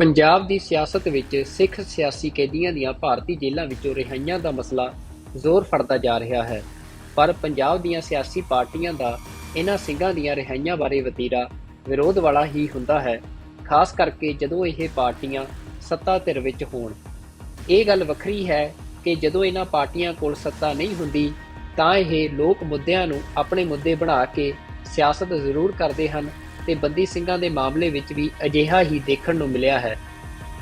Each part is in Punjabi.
ਪੰਜਾਬ ਦੀ ਸਿਆਸਤ ਵਿੱਚ ਸਿੱਖ ਸਿਆਸੀ ਕੈਦੀਆਂ ਦੀਆਂ ਭਾਰਤੀ ਜੇਲ੍ਹਾਂ ਵਿੱਚੋਂ ਰਿਹਾਈਆਂ ਦਾ ਮਸਲਾ ਜ਼ੋਰ ਫੜਦਾ ਜਾ ਰਿਹਾ ਹੈ। ਪਰ ਪੰਜਾਬ ਦੀਆਂ ਸਿਆਸੀ ਪਾਰਟੀਆਂ ਦਾ ਇਹਨਾਂ ਸਿੰਘਾਂ ਦੀਆਂ ਰਿਹਾਈਆਂ ਬਾਰੇ ਵਤੀਰਾ ਵਿਰੋਧ ਵਾਲਾ ਹੀ ਹੁੰਦਾ ਹੈ, ਖਾਸ ਕਰਕੇ ਜਦੋਂ ਇਹ ਪਾਰਟੀਆਂ ਸੱਤਾ ਧਿਰ ਵਿੱਚ ਹੋਣ। ਇਹ ਗੱਲ ਵੱਖਰੀ ਹੈ ਕਿ ਜਦੋਂ ਇਹਨਾਂ ਪਾਰਟੀਆਂ ਕੋਲ ਸੱਤਾ ਨਹੀਂ ਹੁੰਦੀ ਤਾਂ ਇਹ ਲੋਕ ਮੁੱਦਿਆਂ ਨੂੰ ਆਪਣੇ ਮੁੱਦੇ ਬਣਾ ਕੇ ਸਿਆਸਤ ਜ਼ਰੂਰ ਕਰਦੇ ਹਨ ਤੇ ਬੰਦੀ ਸਿੰਘਾਂ ਦੇ ਮਾਮਲੇ ਵਿੱਚ ਵੀ ਅਜਿਹਾ ਹੀ ਦੇਖਣ ਨੂੰ ਮਿਲਿਆ ਹੈ।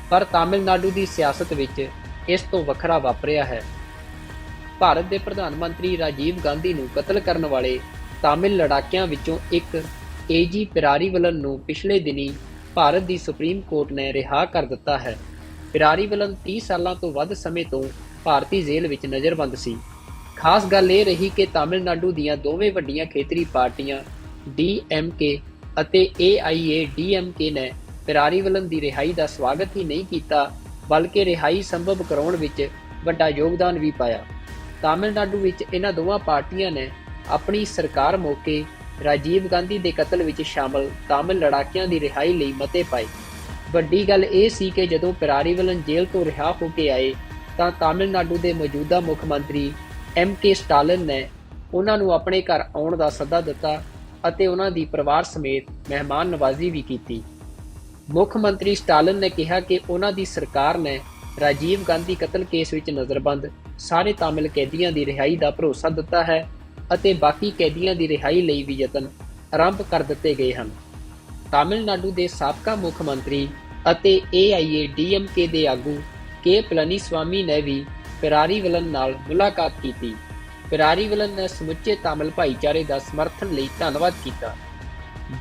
ਪਰ ਤਾਮਿਲਨਾਡੂ ਦੀ ਸਿਆਸਤ ਵਿੱਚ ਇਸ ਤੋਂ ਵੱਖਰਾ ਵਾਪਰਿਆ ਹੈ। ਭਾਰਤ ਦੇ ਪ੍ਰਧਾਨ ਮੰਤਰੀ ਰਾਜੀਵ ਗਾਂਧੀ ਨੂੰ ਕਤਲ ਕਰਨ ਵਾਲੇ ਤਾਮਿਲ ਲੜਾਕਿਆਂ ਵਿੱਚੋਂ ਇੱਕ ਏਜੀ ਪਿਰਾਰੀਵਲਨ ਨੂੰ ਪਿਛਲੇ ਦਿਨੀ ਭਾਰਤ ਦੀ ਸੁਪਰੀਮ ਕੋਰਟ ਨੇ ਰਿਹਾ ਕਰ ਦਿੱਤਾ ਹੈ। ਪਿਰਾਰੀਵਲਨ 30 ਸਾਲਾਂ ਤੋਂ ਵੱਧ ਸਮੇਂ ਤੋਂ ਭਾਰਤੀ ਜੇਲ੍ਹ ਵਿੱਚ ਨਜ਼ਰਬੰਦ ਸੀ। ਖਾਸ ਗੱਲ ਇਹ ਰਹੀ ਕਿ ਤਾਮਿਲਨਾਡੂ ਦੀਆਂ ਦੋਵੇਂ ਵੱਡੀਆਂ ਖੇਤਰੀ ਪਾਰਟੀਆਂ DMK ਅਤੇ AIADMK ਨੇ ਪਿਰਾਰੀਵਲਨ ਦੀ ਰਿਹਾਈ ਦਾ ਸਵਾਗਤ ਹੀ ਨਹੀਂ ਕੀਤਾ, ਬਲਕਿ ਰਿਹਾਈ ਸੰਭਵ ਕਰਾਉਣ ਵਿੱਚ ਵੱਡਾ ਯੋਗਦਾਨ ਵੀ ਪਾਇਆ। ਤਾਮਿਲਨਾਡੂ ਵਿੱਚ ਇਹਨਾਂ ਦੋਵਾਂ ਪਾਰਟੀਆਂ ਨੇ ਆਪਣੀ ਸਰਕਾਰ ਮੌਕੇ ਰਾਜੀਵ ਗਾਂਧੀ ਦੇ ਕਤਲ ਵਿੱਚ ਸ਼ਾਮਲ ਤਾਮਿਲ ਲੜਾਕਿਆਂ ਦੀ ਰਿਹਾਈ ਲਈ ਮਤੇ ਪਾਏ। ਵੱਡੀ ਗੱਲ ਇਹ ਸੀ ਕਿ ਜਦੋਂ ਪਿਰਾਰੀਵਲਨ ਜੇਲ੍ਹ ਤੋਂ ਰਿਹਾ ਹੋ ਕੇ ਆਏ ਤਾਂ ਤਾਮਿਲਨਾਡੂ ਦੇ ਮੌਜੂਦਾ ਮੁੱਖ ਮੰਤਰੀ MK ਸਟਾਲਿਨ ਨੇ ਉਹਨਾਂ ਨੂੰ ਆਪਣੇ ਘਰ ਆਉਣ ਦਾ ਸੱਦਾ ਦਿੱਤਾ ਅਤੇ ਉਹਨਾਂ ਦੀ ਪਰਿਵਾਰ ਸਮੇਤ ਮਹਿਮਾਨ ਨਵਾਜ਼ੀ ਵੀ ਕੀਤੀ। ਮੁੱਖ ਮੰਤਰੀ ਸਟਾਲਿਨ ਨੇ ਕਿਹਾ ਕਿ ਉਹਨਾਂ ਦੀ ਸਰਕਾਰ ਨੇ ਰਾਜੀਵ ਗਾਂਧੀ ਕਤਲ ਕੇਸ ਵਿੱਚ ਨਜ਼ਰਬੰਦ ਸਾਰੇ ਤਾਮਿਲ ਕੈਦੀਆਂ ਦੀ ਰਿਹਾਈ ਦਾ ਭਰੋਸਾ ਦਿੱਤਾ ਹੈ ਅਤੇ ਬਾਕੀ ਕੈਦੀਆਂ ਦੀ ਰਿਹਾਈ ਲਈ ਵੀ ਯਤਨ ਆਰੰਭ ਕਰ ਦਿੱਤੇ ਗਏ ਹਨ। ਤਾਮਿਲਨਾਡੂ ਦੇ ਸਾਬਕਾ ਮੁੱਖ ਮੰਤਰੀ ਅਤੇ AIADMK ਦੇ ਆਗੂ K ਪਲਨੀਸਵਾਮੀ ਨੇ ਵੀ ਪਿਰਾਰੀਵਲਨ ਨਾਲ ਮੁਲਾਕਾਤ ਕੀਤੀ। ਪਿਰਾਰੀਵਲਨ ਨੇ ਸਮੁੱਚੇ ਤਾਮਿਲ ਭਾਈਚਾਰੇ ਦਾ ਸਮਰਥਨ ਲਈ ਧੰਨਵਾਦ ਕੀਤਾ।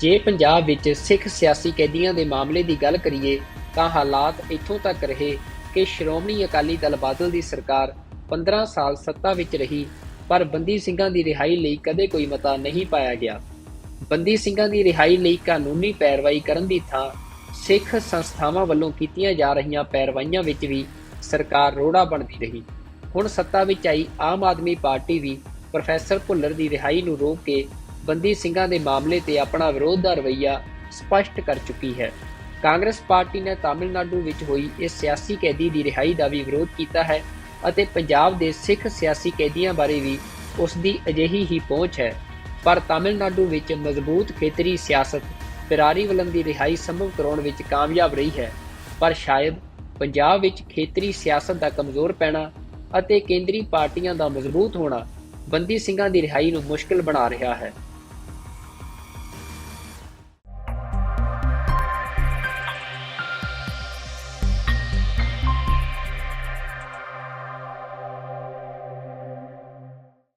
ਜੇ ਪੰਜਾਬ ਵਿੱਚ ਸਿੱਖ ਸਿਆਸੀ ਕੈਦੀਆਂ ਦੇ ਮਾਮਲੇ ਦੀ ਗੱਲ ਕਰੀਏ ਤਾਂ ਹਾਲਾਤ ਇੱਥੋਂ ਤੱਕ ਰਹੇ ਕਿ ਸ਼੍ਰੋਮਣੀ ਅਕਾਲੀ ਦਲ ਬਾਦਲ ਦੀ ਸਰਕਾਰ 15 ਸਾਲ ਸੱਤਾ ਵਿੱਚ ਰਹੀ, ਪਰ ਬੰਦੀ ਸਿੰਘਾਂ ਦੀ ਰਿਹਾਈ ਲਈ ਕਦੇ ਕੋਈ ਮਤਾ ਨਹੀਂ ਪਾਇਆ ਗਿਆ। ਬੰਦੀ ਸਿੰਘਾਂ ਦੀ ਰਿਹਾਈ ਲਈ ਕਾਨੂੰਨੀ ਪੈਰਵਾਈ ਕਰਨ ਦੀ ਥਾਂ ਸਿੱਖ ਸੰਸਥਾਵਾਂ ਵੱਲੋਂ ਕੀਤੀਆਂ ਜਾ ਰਹੀਆਂ ਪੈਰਵਾਈਆਂ ਵਿੱਚ ਵੀ ਸਰਕਾਰ ਰੋੜਾ ਬਣਦੀ ਰਹੀ। ਹੁਣ ਸੱਤਾ ਵਿੱਚ ਆਈ ਆਮ ਆਦਮੀ ਪਾਰਟੀ ਵੀ ਪ੍ਰੋਫੈਸਰ ਭੁੱਲਰ ਦੀ ਰਿਹਾਈ ਨੂੰ ਰੋਕ ਕੇ ਬੰਦੀ ਸਿੰਘਾਂ ਦੇ ਮਾਮਲੇ ਤੇ ਆਪਣਾ ਵਿਰੋਧ ਦਾ ਰਵੱਈਆ ਸਪਸ਼ਟ ਕਰ ਚੁੱਕੀ ਹੈ। ਕਾਂਗਰਸ ਪਾਰਟੀ ਨੇ ਤਾਮਿਲਨਾਡੂ ਵਿੱਚ ਹੋਈ ਇਸ ਸਿਆਸੀ ਕੈਦੀ ਦੀ ਰਿਹਾਈ ਦਾ ਵੀ ਵਿਰੋਧ ਕੀਤਾ ਹੈ ਅਤੇ ਪੰਜਾਬ ਦੇ ਸਿੱਖ ਸਿਆਸੀ ਕੈਦੀਆਂ ਬਾਰੇ ਵੀ ਉਸ ਦੀ ਅਜਿਹੀ ਹੀ ਪਹੁੰਚ ਹੈ। ਪਰ ਤਾਮਿਲਨਾਡੂ ਵਿੱਚ ਮਜ਼ਬੂਤ ਖੇਤਰੀ ਸਿਆਸਤ ਪਿਰਾਰੀਵਲਨ ਦੀ ਰਿਹਾਈ ਸੰਭਵ ਕਰਾਉਣ ਵਿੱਚ ਕਾਮਯਾਬ ਰਹੀ ਹੈ, ਪਰ ਸ਼ਾਇਦ ਪੰਜਾਬ ਵਿੱਚ ਖੇਤਰੀ ਸਿਆਸਤ ਦਾ ਕਮਜ਼ੋਰ ਪੈਣਾ ਅਤੇ ਕੇਂਦਰੀ ਪਾਰਟੀਆਂ ਦਾ ਮਜ਼ਬੂਤ ਹੋਣਾ ਬੰਦੀ ਸਿੰਘਾਂ ਦੀ ਰਿਹਾਈ ਨੂੰ ਮੁਸ਼ਕਿਲ ਬਣਾ ਰਿਹਾ ਹੈ।